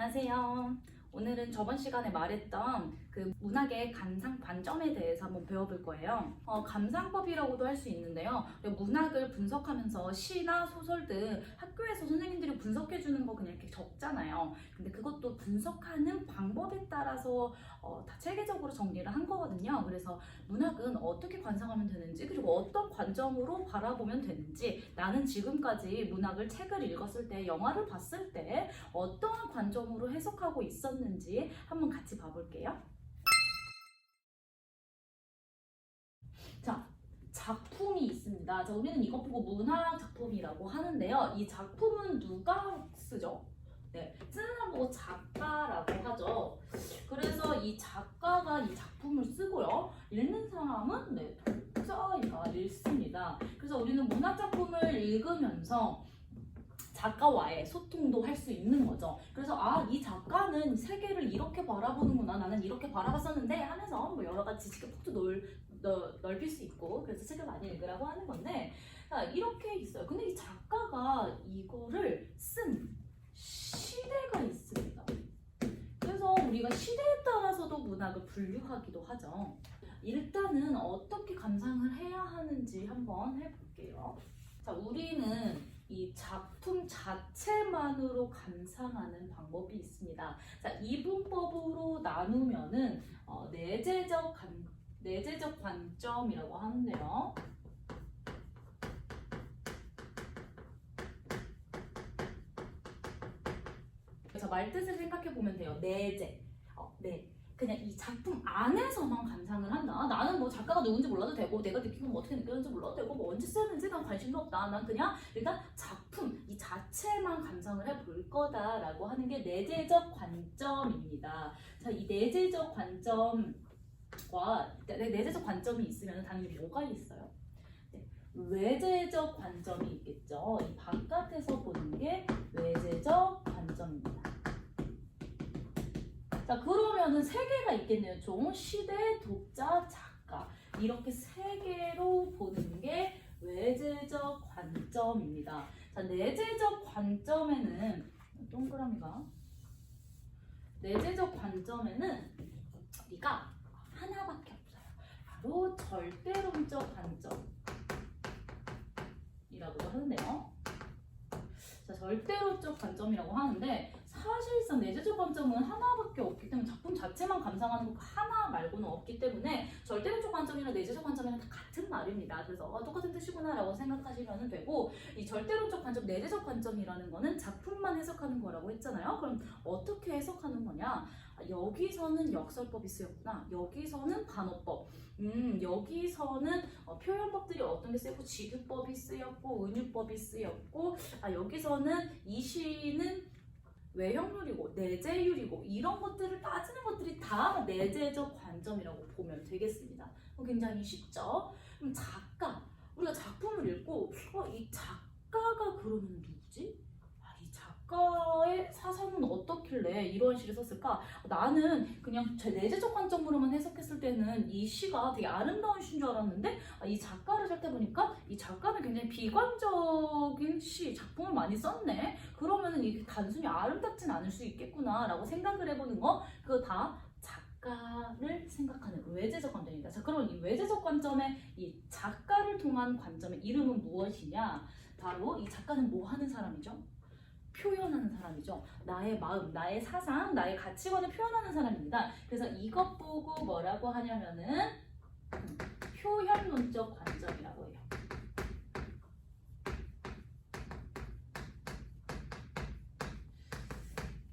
안녕하세요. 오늘은 저번 시간에 말했던 그 문학의 감상 관점에 대해서 한번 배워볼 거예요. 감상법이라고도 할 수 있는데요. 문학을 분석하면서 시나 소설 등 학교에서 선생님들이 분석해주는 거 그냥 이렇게 적잖아요. 근데 그것도 분석하는 방법에 따라서 다 체계적으로 정리를 한 거거든요. 그래서 문학은 어떻게 관상하면 되는지, 그리고 어떤 관점으로 바라보면 되는지, 나는 지금까지 문학을 책을 읽었을 때, 영화를 봤을 때 어떠한 관점으로 해석하고 있었는지 한번 같이 봐볼게요. 자, 작품이 있습니다. 자, 우리는 이것 보고 문학 작품이라고 하는데요. 이 작품은 누가 쓰죠? 네, 쓰는 사람 보고 작가라고 하죠. 그래서 이 작가가 이 작품을 쓰고요. 읽는 사람은 독자가 읽습니다. 그래서 우리는 문학 작품을 읽으면서 작가와의 소통도 할 수 있는 거죠. 그래서 이 작가는 세계를 이렇게 바라보는구나, 나는 이렇게 바라봤었는데 하면서 뭐 여러 가지 지식의 폭도 넓힐 수 있고, 그래서 책을 많이 읽으라고 하는 건데, 이렇게 있어요. 근데 이 작가가 이거를 쓴 시대가 있습니다. 그래서 우리가 시대에 따라서도 문학을 분류하기도 하죠. 일단은 어떻게 감상을 해야 하는지 한번 해볼게요. 자, 우리는 이 작품 자체만으로 감상하는 방법이 있습니다. 자, 이분법으로 나누면은 내재적 관점이라고 하는데요. 그래서 말뜻을 생각해 보면 돼요. 내재. 그냥 이 작품 안에서만 감상을 한다. 나는 뭐 작가가 누군지 몰라도 되고, 내가 느끼고 뭐 어떻게 느꼈는지 몰라도 되고, 뭐 언제 쓰였는지 난 관심도 없다. 난 그냥 일단 작품 이 자체만 감상을 해볼 거다라고 하는 게 내재적 관점입니다. 자, 이 내재적 관점이 있으면 당연히 뭐가 있어요? 외재적 관점이 있겠죠. 이 바깥에서 보는 게 외재적 관점입니다. 자, 그러면은 세 개가 있겠네요. 총 시대, 독자, 작가, 이렇게 세 개로 보는 게 외재적 관점입니다. 자, 내재적 관점에는 내재적 관점에는 우리가 하나밖에 없어요. 바로 절대론적 관점이라고도 하는데요. 자, 절대론적 관점이라고 하는데, 사실상 내재적 관점은 하나밖에 없기 때문에, 작품 자체만 감상하는 거 하나 말고는 없기 때문에 절대론적 관점이랑 내재적 관점이랑 다 같은 말입니다. 그래서 똑같은 뜻이구나 라고 생각하시면 되고, 이 절대론적 관점, 내재적 관점이라는 거는 작품만 해석하는 거라고 했잖아요. 그럼 어떻게 해석하는 거냐? 여기서는 역설법이 쓰였구나, 여기서는 반어법, 여기서는 표현법들이 어떤 게 쓰였고, 지규법이 쓰였고, 은유법이 쓰였고, 여기서는 이 시는 외형률이고 내재율이고, 이런 것들을 따지는 것들이 다 내재적 관점이라고 보면 되겠습니다. 굉장히 쉽죠? 그럼 우리가 작품을 읽고 이 작가가 그러면 누구지? 이 작가의 사상은 어떻길래 이런 시를 썼을까? 나는 그냥 제 내재적 관점으로만 해석했을 때는 이 시가 되게 아름다운 시인 줄 알았는데, 이 작가를 살펴보니까 이 작가는 굉장히 비관적인 작품을 많이 썼네. 그러면은 이게 단순히 아름답진 않을 수 있겠구나 라고 생각을 해보는 거, 그거 다 작가를 생각하는 외재적 관점입니다. 자, 그럼 이 외재적 관점의 이 작가를 통한 관점의 이름은 무엇이냐? 바로 이 작가는 뭐 하는 사람이죠? 표현하는 사람이죠. 나의 마음, 나의 사상, 나의 가치관을 표현하는 사람입니다. 그래서 이것 보고 뭐라고 하냐면은 표현론적 관점이라고 해요.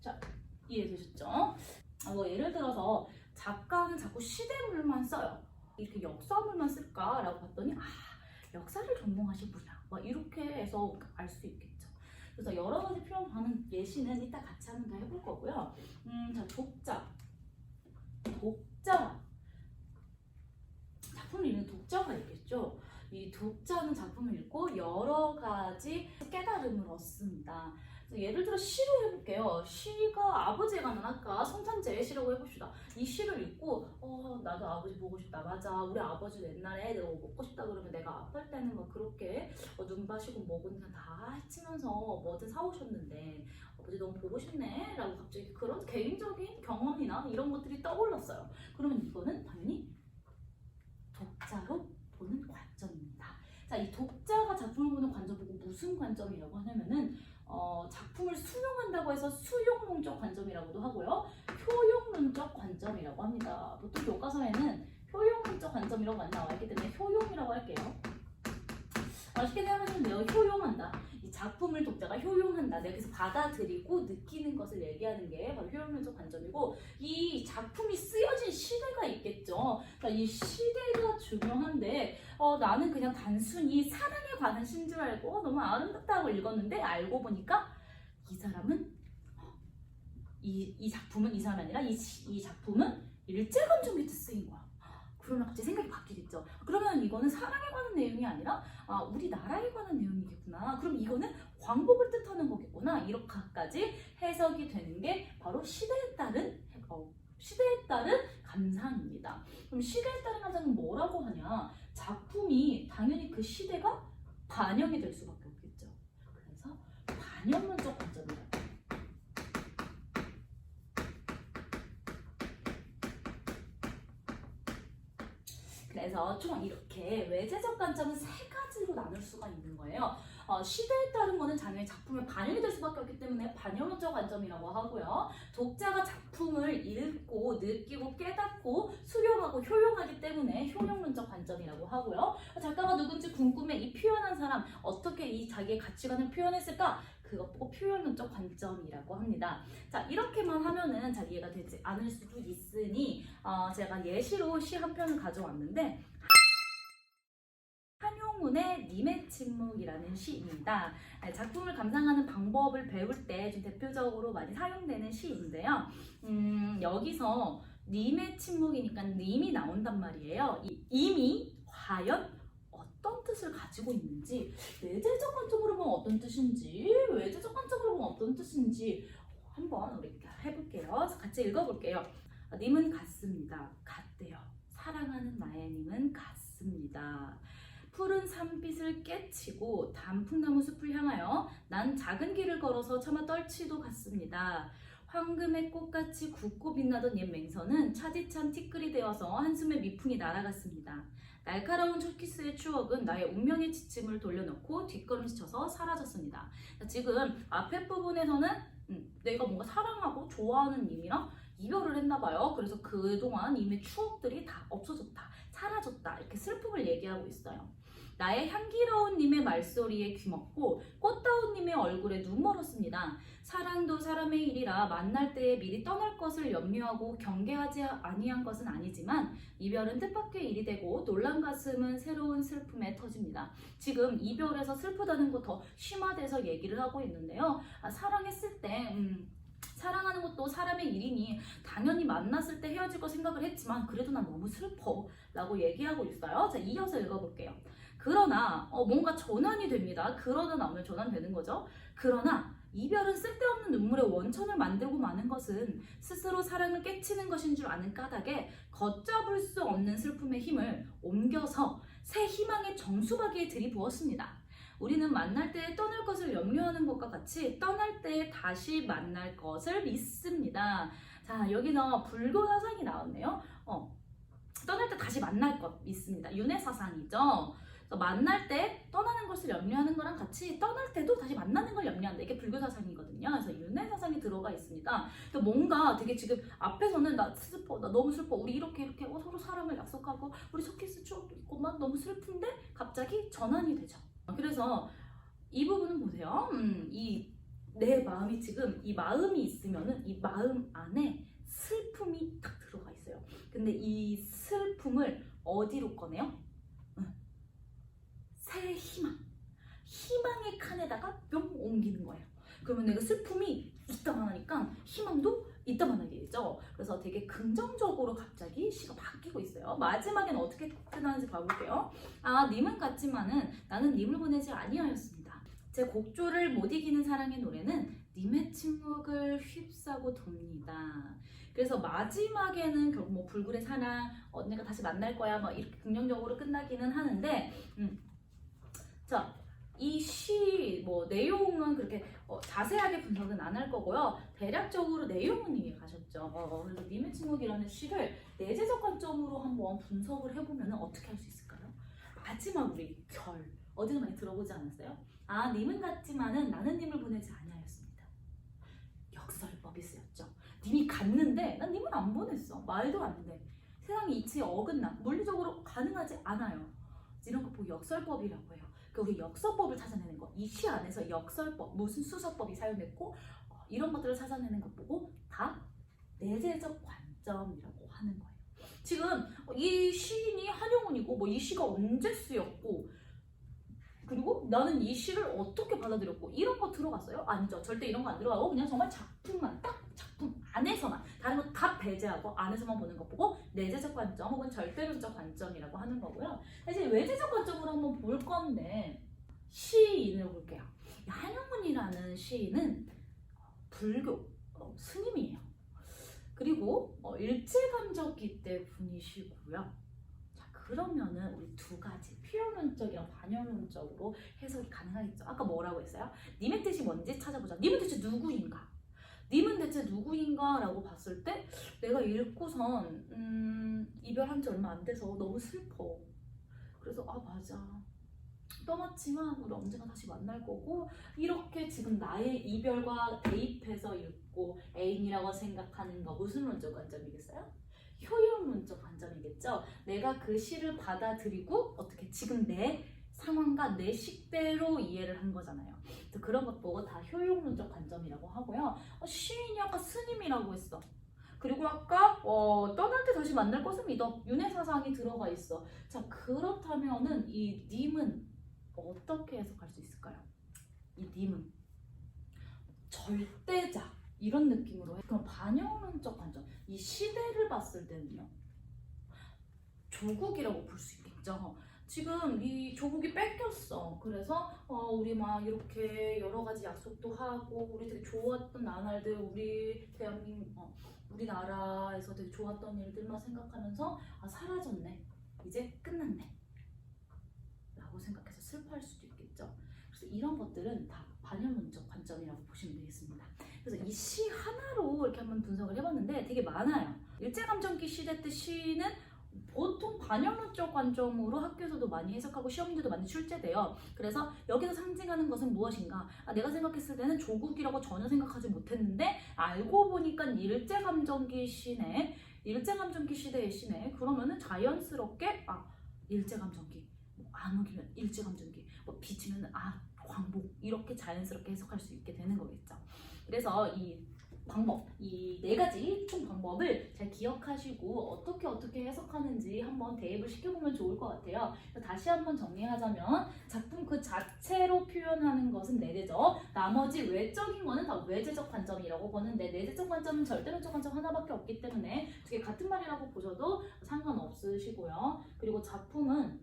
자, 이해되셨죠? 예를 들어서 작가는 자꾸 시대물만 써요. 이렇게 역사물만 쓸까라고 봤더니 역사를 전공하신 분이야, 이렇게 해서 알 수 있겠죠. 그래서 여러 가지 표현하는 예시는 이따 같이 한번 더 해볼 거고요. 자, 독자. 작품을 읽는 독자가 있겠죠. 이 독자는 작품을 읽고 여러 가지 깨달음을 얻습니다. 예를 들어 시로 해볼게요. 시가 아버지에 관한, 아까 성탄제의 시라고 해봅시다. 이 시를 읽고 나도 아버지 보고 싶다. 맞아, 우리 아버지 옛날에 내가 먹고 싶다 그러면 내가 아플 때는 막 그렇게 눈 바시고 먹은 다 해치면서 뭐든 사오셨는데 어디 너무 보고 싶네 라고 갑자기 그런 개인적인 경험이나 이런 것들이 떠올랐어요. 그러면 이거는 당연히 독자로 보는 관점입니다. 자, 이 독자가 작품을 보는 관점 보고 무슨 관점이라고 하냐면은 작품을 수용한다고 해서 수용론적 관점이라고도 하고요. 효용론적 관점이라고 합니다. 보통 교과서에는 효용론적 관점이라고 많이 나와 있기 때문에 효용이라고 할게요. 쉽게 생각하시면 돼요. 효용한다. 이 작품을 독자가 효용한다. 내가 그래서 받아들이고 느끼는 것을 얘기하는 게 바로 효용론적 관점이고, 이 작품이 쓰여진 시대가 있겠죠. 그러니까 이 시대가 중요한데 나는 그냥 단순히 사랑에 관한 시인 줄 알고 너무 아름답다고 읽었는데 알고 보니까 이 사람은 이 작품은 이 사람이 아니라 이 작품은 일제감정에 쓰인 거야. 그러면 갑자기 생각이 바뀌겠죠. 그러면 이거는 사랑에 관한 내용이 아니라 우리나라에 관한 내용이겠구나. 그럼 이거는 광복을 뜻하는 거겠구나. 이렇게까지 해석이 되는 게 바로 시대에 따른 감상입니다. 그럼 시대에 따른 감상은 뭐라고 하냐? 작품이 당연히 그 시대가 반영이 될 수밖에 없겠죠. 그래서 반영론적 관점이라고. 그래서 총 이렇게 외제적 관점은 세 가지로 나눌 수가 있는 거예요. 시대에 따른 거는 당연히 작품에 반영이 될 수밖에 없기 때문에 반영론적 관점이라고 하고요. 독자가 작품을 읽고 느끼고 깨닫고 수용하고 효용하기 때문에 효용론적 관점이라고 하고요. 작가가 누군지 궁금해 이 표현한 사람 어떻게 이 자기의 가치관을 표현했을까? 그것 보고 표현론적 관점이라고 합니다. 자, 이렇게만 하면은 잘 이해가 되지 않을 수도 있으니 제가 예시로 시 한 편을 가져왔는데, 한용운의 님의 침묵이라는 시입니다. 작품을 감상하는 방법을 배울 때 좀 대표적으로 많이 사용되는 시인데요. 여기서 님의 침묵이니까 님이 나온단 말이에요. 이 임이 과연 어떤 뜻을 가지고 있는지, 내재적 관점으로 보면 어떤 뜻인지, 외재적 관점으로 보면 어떤 뜻인지 한번 우리 해볼게요. 같이 읽어볼게요. 님은 같습니다. 같대요. 사랑하는 나의 님은 같습니다. 푸른 산빛을 깨치고 단풍나무 숲을 향하여 난 작은 길을 걸어서 차마 떨치도 갔습니다. 황금의 꽃같이 굵고 빛나던 옛 맹선은 차디찬 티끌이 되어서 한숨에 미풍이 날아갔습니다. 날카로운 첫 키스의 추억은 나의 운명의 지침을 돌려놓고 뒷걸음치쳐서 사라졌습니다. 지금 앞에 부분에서는 내가 뭔가 사랑하고 좋아하는 님이랑 이별을 했나봐요. 그래서 그동안 님의 추억들이 다 없어졌다, 사라졌다, 이렇게 슬픔을 얘기하고 있어요. 나의 향기로운 님의 말소리에 귀먹고 꽃다운 님의 얼굴에 눈 멀었습니다. 사랑도 사람의 일이라 만날 때에 미리 떠날 것을 염려하고 경계하지 아니한 것은 아니지만 이별은 뜻밖의 일이 되고 놀란 가슴은 새로운 슬픔에 터집니다. 지금 이별에서 슬프다는 거 더 심화돼서 얘기를 하고 있는데요. 사랑했을 때 사랑하는 것도 사람의 일이니 당연히 만났을 때 헤어질 거 생각을 했지만 그래도 난 너무 슬퍼 라고 얘기하고 있어요. 자, 이어서 읽어볼게요. 그러나 뭔가 전환이 됩니다. 그러나 나오면 전환되는 거죠. 그러나 이별은 쓸데없는 눈물의 원천을 만들고 마는 것은 스스로 사랑을 깨치는 것인 줄 아는 까닭에 걷잡을 수 없는 슬픔의 힘을 옮겨서 새 희망의 정수박이에 들이부었습니다. 우리는 만날 때 떠날 것을 염려하는 것과 같이 떠날 때 다시 만날 것을 믿습니다. 자, 여기는 불교 사상이 나왔네요. 떠날 때 다시 만날 것 믿습니다. 윤회 사상이죠. 만날 때 떠나는 것을 염려하는 거랑 같이 떠날 때도 다시 만나는 걸 염려한다. 이게 불교 사상이거든요. 그래서 윤회 사상이 들어가 있습니다. 뭔가 되게 지금 앞에서는 나 슬퍼, 나 너무 슬퍼, 우리 이렇게 서로 사랑을 약속하고 우리 첫 키스 추억도 있고 막 너무 슬픈데 갑자기 전환이 되죠. 그래서 이 부분은 보세요. 내 마음이 지금 이 마음이 있으면은 이 마음 안에 슬픔이 딱 들어가 있어요. 근데 이 슬픔을 어디로 꺼내요? 새 희망의 칸에다가 뿅 옮기는 거예요. 그러면 내가 슬픔이 있다만 하니까 희망도 있다만 하게 되죠. 그래서 되게 긍정적으로 갑자기 시가 바뀌고 있어요. 마지막엔 어떻게 끝나는지 봐볼게요. 님은 같지만은 나는 님을 보내지 아니하였습니다. 제 곡조를 못 이기는 사랑의 노래는 님의 침묵을 휩싸고 돕니다. 그래서 마지막에는 결국 뭐 불굴의 사랑, 언니가 다시 만날 거야, 막 이렇게 긍정적으로 끝나기는 하는데, 자, 이 시 뭐 내용은 그렇게 자세하게 분석은 안 할 거고요. 대략적으로 내용은 이해가셨죠? 그래서 님의 침묵이라는 시를 내재적 관점으로 한번 분석을 해보면 어떻게 할 수 있을까요? 마지막 우리 결 어디서 많이 들어보지 않았어요? 아, 님은 갔지만은 나는 님을 보내지 아니하였습니다. 역설법이 쓰였죠. 님이 갔는데 난 님을 안 보냈어. 말도 안 돼. 세상의 이치에 어긋나. 물리적으로 가능하지 않아요. 이런 거 보고 역설법이라고 해요. 그 우리 역설법을 찾아내는 거. 이 시 안에서 역설법, 무슨 수서법이 사용됐고 이런 것들을 찾아내는 것 보고 다 내재적 관점이라고 하는 거예요. 지금 이 시인이 한용운이고 뭐 이 시가 언제 쓰였고 그리고 나는 이 시를 어떻게 받아들였고 이런 거 들어갔어요? 아니죠. 절대 이런 거 안 들어가고 그냥 정말 작품만 딱 작품 안에서만 다른 거 다 배제하고 안에서만 보는 것 보고 내재적 관점 혹은 절대론적 관점이라고 하는 거고요. 이제 외재적 관점으로 한번 볼 건데 시인을 볼게요. 한용운이라는 시인은 불교 스님이에요. 그리고 일제감정기 때 분이시고요. 그러면은 우리 두 가지 필연론적이랑 반영론적으로 해석이 가능하겠죠. 아까 뭐라고 했어요? 님의 뜻이 뭔지 찾아보자. 님은 대체 누구인가? 님은 대체 누구인가? 라고 봤을 때 내가 읽고선 이별한 지 얼마 안 돼서 너무 슬퍼. 그래서 아 맞아. 떠났지만 우리 언젠가 다시 만날 거고 이렇게 지금 나의 이별과 대입해서 읽고 애인이라고 생각하는 거 무슨 론적 관점이겠어요? 효용론적 관점이겠죠. 내가 그 시를 받아들이고 어떻게 지금 내 상황과 내 식대로 이해를 한 거잖아요. 그런 것 보고 다 효용론적 관점이라고 하고요. 시인이 아까 스님이라고 했어. 그리고 아까 떠날 때 다시 만날 것을 믿어. 윤회사상이 들어가 있어. 자 그렇다면은 이 님은 어떻게 해석할 수 있을까요? 이 님은 절대자 이런 느낌으로 해. 그럼 반영론적 관점 이 시대를 봤을 때는요 조국이라고 볼 수 있겠죠. 지금 이 조국이 뺏겼어. 그래서 우리 막 이렇게 여러 가지 약속도 하고 우리 되게 좋았던 나날들 우리 대한민국 우리나라에서 되게 좋았던 일들만 생각하면서 아 사라졌네. 이제 끝났네. 라고 생각해서 슬퍼할 수도 있겠죠. 그래서 이런 것들은 다 반영론적 관점이라고 보시면 되겠습니다. 그래서 이 시 하나로 이렇게 한번 분석을 해봤는데 되게 많아요. 일제감정기 시대 때 시는 보통 반영론적 관점으로 학교에서도 많이 해석하고 시험 문제도 많이 출제돼요. 그래서 여기서 상징하는 것은 무엇인가? 아, 내가 생각했을 때는 조국이라고 전혀 생각하지 못했는데 알고 보니까 일제감정기 시네, 일제감정기 시대의 시네. 그러면은 자연스럽게 일제감정기, 안 오기면 일제감정기, 비치면 광복 이렇게 자연스럽게 해석할 수 있게 되는 거겠죠. 그래서 이 방법, 이 네 가지 총 방법을 잘 기억하시고 어떻게 해석하는지 한번 대입을 시켜보면 좋을 것 같아요. 다시 한번 정리하자면 작품 그 자체로 표현하는 것은 내재적, 나머지 외적인 거는 다 외재적 관점이라고 보는데 내재적 관점은 절대론적 관점 하나밖에 없기 때문에 두 개 같은 말이라고 보셔도 상관없으시고요. 그리고 작품은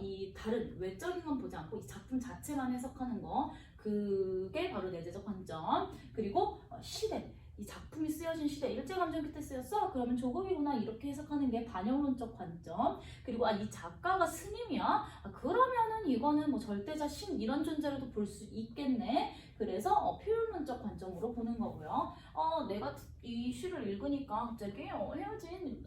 이 다른 외적인 건 보지 않고 이 작품 자체만 해석하는 거 그게 바로 내재적 관점. 그리고 시대, 이 작품이 쓰여진 시대, 일제감정기 때 쓰였어? 그러면 조국이구나 이렇게 해석하는 게 반영론적 관점. 그리고 이 작가가 스님이야? 그러면은 이거는 뭐 절대자 신 이런 존재로도 볼 수 있겠네. 그래서 표현론적 관점으로 보는 거고요. 내가 이 시를 읽으니까 갑자기 헤어진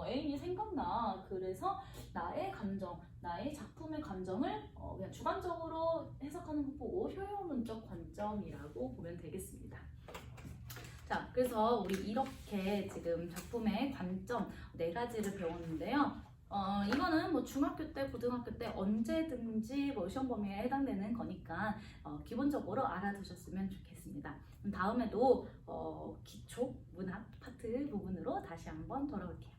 애인이 생각나. 그래서 나의 감정, 나의 작품의 감정을 그냥 주관적으로 해석하는 것 보고 효용론적 관점이라고 보면 되겠습니다. 자, 그래서 우리 이렇게 지금 작품의 관점 네 가지를 배웠는데요. 이거는 뭐 중학교 때, 고등학교 때 언제든지 뭐 시험 범위에 해당되는 거니까 기본적으로 알아두셨으면 좋겠습니다. 다음에도 기초 문학 파트 부분으로 다시 한번 돌아올게요.